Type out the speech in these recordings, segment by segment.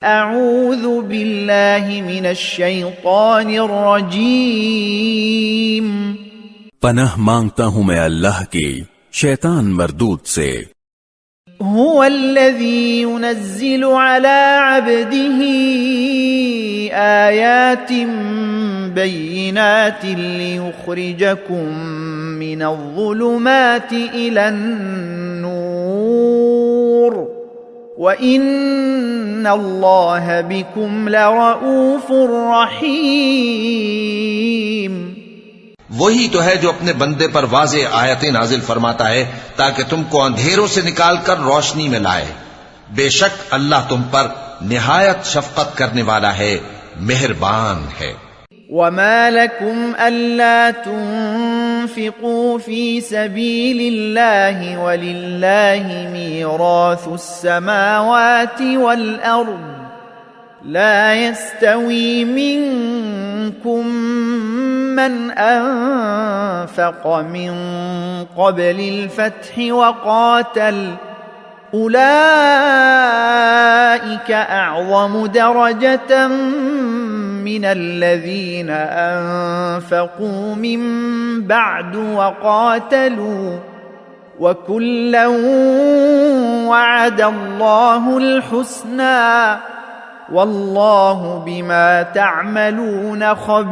اعوذ باللہ من الشیطان الرجیم، پناہ مانگتا ہوں میں اللہ کی شیطان مردود سے۔ هو الذی ينزل على عبده آیات بینات لیخرجکم من الظلمات الى النور وَإِنَّ اللَّهَ بِكُمْ لَرَؤُوفٌ رَحِيمٌ۔ وہی تو ہے جو اپنے بندے پر واضح آیتیں نازل فرماتا ہے تاکہ تم کو اندھیروں سے نکال کر روشنی میں لائے۔ بے شک اللہ تم پر نہایت شفقت کرنے والا ہے، مہربان ہے۔ وَمَا لَكُمْ أَلَّا تُنفِقُوا فِي سَبِيلِ اللَّهِ وَلِلَّهِ مِيرَاثُ السَّمَاوَاتِ وَالْأَرْضِ لَا يَسْتَوِي مِنكُم مَّنْ أَنفَقَ مِن قَبْلِ الْفَتْحِ وَقَاتَلَ أُولَئِكَ أَعْظَمُ دَرَجَةً من الذين أنفقوا من بعد وقاتلوا وكلا وعد الله الحسنى والله بما تعملون خبير۔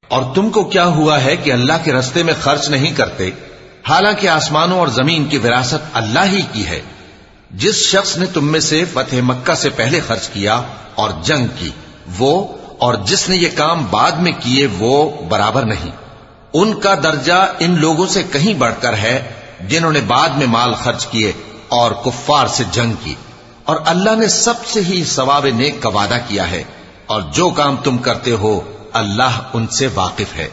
اور تم کو کیا ہوا ہے کہ اللہ کے راستے میں خرچ نہیں کرتے، حالانکہ آسمانوں اور زمین کی وراثت اللہ ہی کی ہے۔ جس شخص نے تم میں سے فتح مکہ سے پہلے خرچ کیا اور جنگ کی، وہ اور جس نے یہ کام بعد میں کیے وہ برابر نہیں۔ ان کا درجہ ان لوگوں سے کہیں بڑھ کر ہے جنہوں نے بعد میں مال خرچ کیے اور کفار سے جنگ کی، اور اللہ نے سب سے ہی ثواب نیک کا وعدہ کیا ہے، اور جو کام تم کرتے ہو اللہ ان سے واقف ہے۔